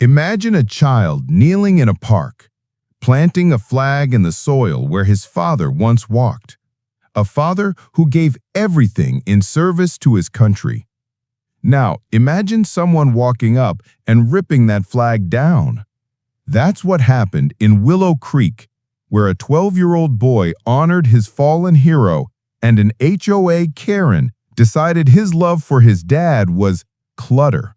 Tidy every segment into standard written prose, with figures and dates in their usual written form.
Imagine a child kneeling in a park, planting a flag in the soil where his father once walked. A father who gave everything in service to his country. Now, imagine someone walking up and ripping that flag down. That's what happened in Willow Creek, where a 12-year-old boy honored his fallen hero and an HOA Karen decided his love for his dad was clutter.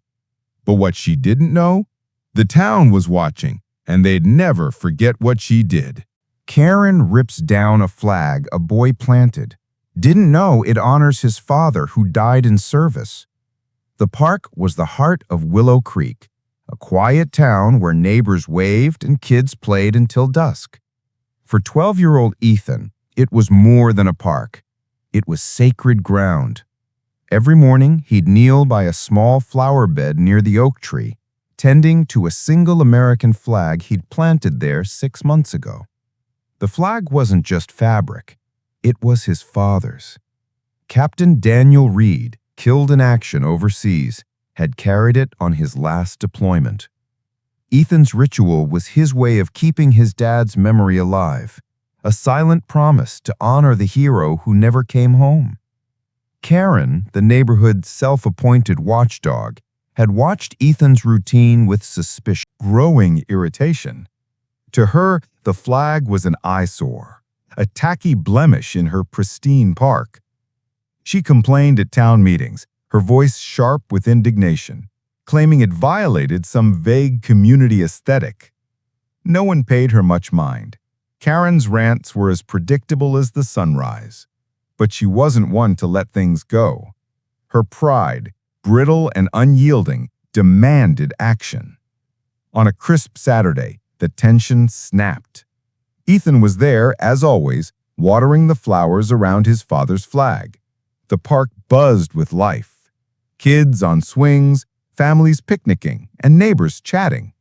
But what she didn't know? The town was watching, and they'd never forget what she did. Karen rips down a flag a boy planted. Didn't know it honors his father who died in service. The park was the heart of Willow Creek, a quiet town where neighbors waved and kids played until dusk. For 12-year-old Ethan, it was more than a park. It was sacred ground. Every morning, he'd kneel by a small flower bed near the oak tree, tending to a single American flag he'd planted there 6 months ago. The flag wasn't just fabric. It was his father's. Captain Daniel Reed, killed in action overseas, had carried it on his last deployment. Ethan's ritual was his way of keeping his dad's memory alive, a silent promise to honor the hero who never came home. Karen, the neighborhood's self-appointed watchdog, had watched Ethan's routine with suspicion, growing irritation. To her, the flag was an eyesore, a tacky blemish in her pristine park. She complained at town meetings, her voice sharp with indignation, claiming it violated some vague community aesthetic. No one paid her much mind. Karen's rants were as predictable as the sunrise. But she wasn't one to let things go. Her pride, brittle and unyielding, demanded action. On a crisp Saturday, the tension snapped. Ethan was there, as always, watering the flowers around his father's flag. The park buzzed with life. Kids on swings, families picnicking, and neighbors chatting.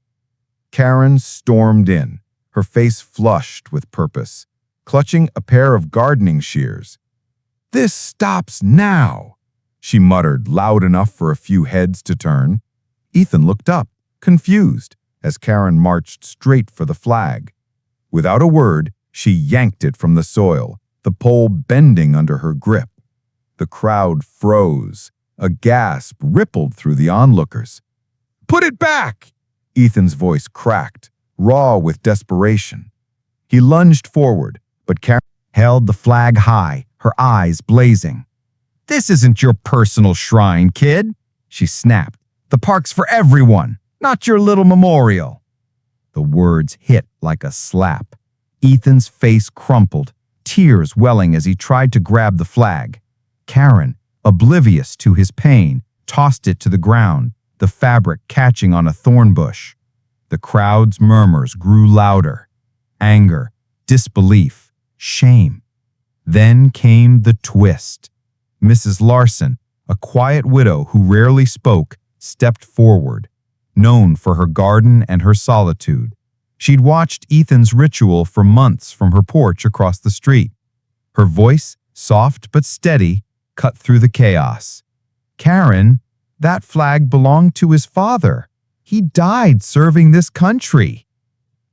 Karen stormed in, her face flushed with purpose, clutching a pair of gardening shears. "This stops now," she muttered loud enough for a few heads to turn. Ethan looked up, confused, as Karen marched straight for the flag. Without a word, she yanked it from the soil, the pole bending under her grip. The crowd froze. A gasp rippled through the onlookers. "Put it back!" Ethan's voice cracked, raw with desperation. He lunged forward, but Karen held the flag high, her eyes blazing. "This isn't your personal shrine, kid," she snapped. "The park's for everyone, not your little memorial." The words hit like a slap. Ethan's face crumpled, tears welling as he tried to grab the flag. Karen, oblivious to his pain, tossed it to the ground, the fabric catching on a thorn bush. The crowd's murmurs grew louder. Anger, disbelief, shame. Then came the twist. Mrs. Larson, a quiet widow who rarely spoke, stepped forward, known for her garden and her solitude. She'd watched Ethan's ritual for months from her porch across the street. Her voice, soft but steady, cut through the chaos. "Karen, that flag belonged to his father. He died serving this country."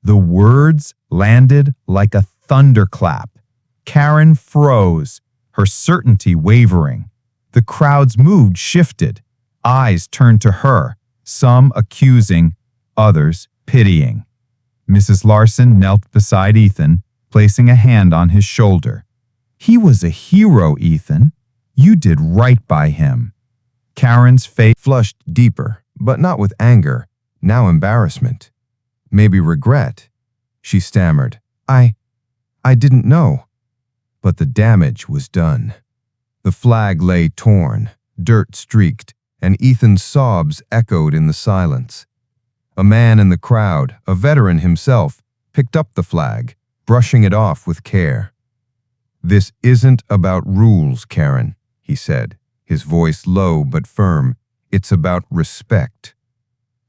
The words landed like a thunderclap. Karen froze, her certainty wavering. The crowd's mood shifted. Eyes turned to her, some accusing, others pitying. Mrs. Larson knelt beside Ethan, placing a hand on his shoulder. "He was a hero, Ethan. You did right by him." Karen's face flushed deeper, but not with anger, now embarrassment. Maybe regret. She stammered, I didn't know." But the damage was done. The flag lay torn, dirt streaked, and Ethan's sobs echoed in the silence. A man in the crowd, a veteran himself, picked up the flag, brushing it off with care. "This isn't about rules, Karen," he said, his voice low but firm. "It's about respect."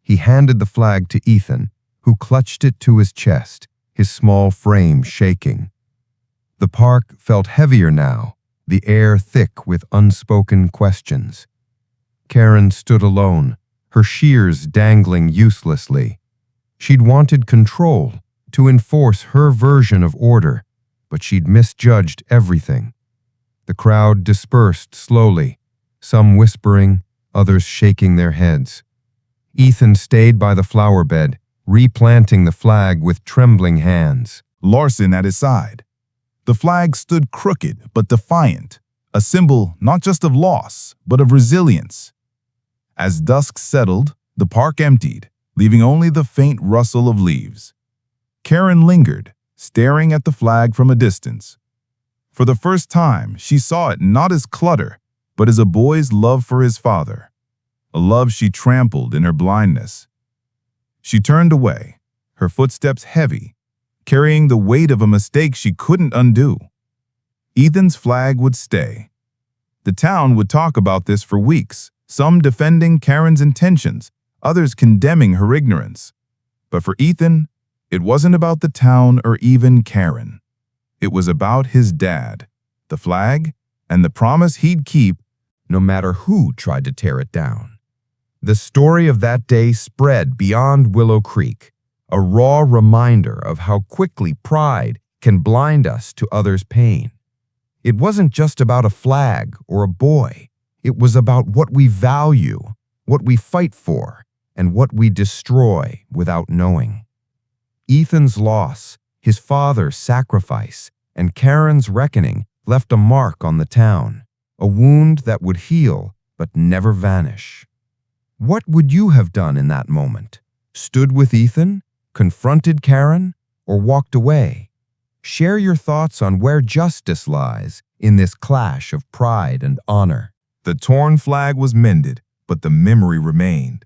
He handed the flag to Ethan, who clutched it to his chest, his small frame shaking. The park felt heavier now, the air thick with unspoken questions. Karen stood alone, her shears dangling uselessly. She'd wanted control, to enforce her version of order, but she'd misjudged everything. The crowd dispersed slowly, some whispering, others shaking their heads. Ethan stayed by the flower bed, replanting the flag with trembling hands. Larson at his side. The flag stood crooked but defiant, a symbol not just of loss, but of resilience. As dusk settled, the park emptied, leaving only the faint rustle of leaves. Karen lingered, staring at the flag from a distance. For the first time, she saw it not as clutter, but as a boy's love for his father, a love she trampled in her blindness. She turned away, her footsteps heavy, carrying the weight of a mistake she couldn't undo. Ethan's flag would stay. The town would talk about this for weeks, some defending Karen's intentions, others condemning her ignorance. But for Ethan, it wasn't about the town or even Karen. It was about his dad, the flag, and the promise he'd keep no matter who tried to tear it down. The story of that day spread beyond Willow Creek, a raw reminder of how quickly pride can blind us to others' pain. It wasn't just about a flag or a boy. It was about what we value, what we fight for, and what we destroy without knowing. Ethan's loss, his father's sacrifice, and Karen's reckoning left a mark on the town, a wound that would heal but never vanish. What would you have done in that moment? Stood with Ethan, confronted Karen, or walked away? Share your thoughts on where justice lies in this clash of pride and honor. The torn flag was mended, but the memory remained.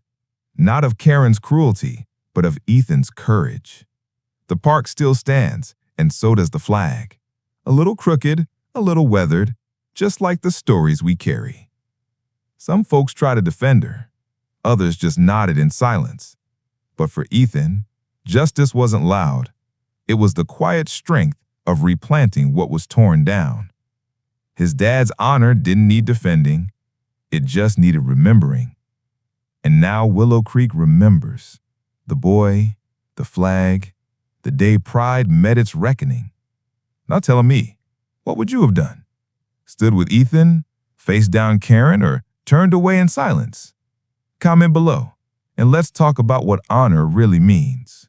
Not of Karen's cruelty, but of Ethan's courage. The park still stands, and so does the flag. A little crooked, a little weathered, just like the stories we carry. Some folks try to defend her. Others just nodded in silence. But for Ethan, justice wasn't loud. It was the quiet strength of replanting what was torn down. His dad's honor didn't need defending. It just needed remembering. And now Willow Creek remembers. The boy, the flag, the day pride met its reckoning. Now tell me, what would you have done? Stood with Ethan, faced down Karen, or turned away in silence? Comment below, and let's talk about what honor really means.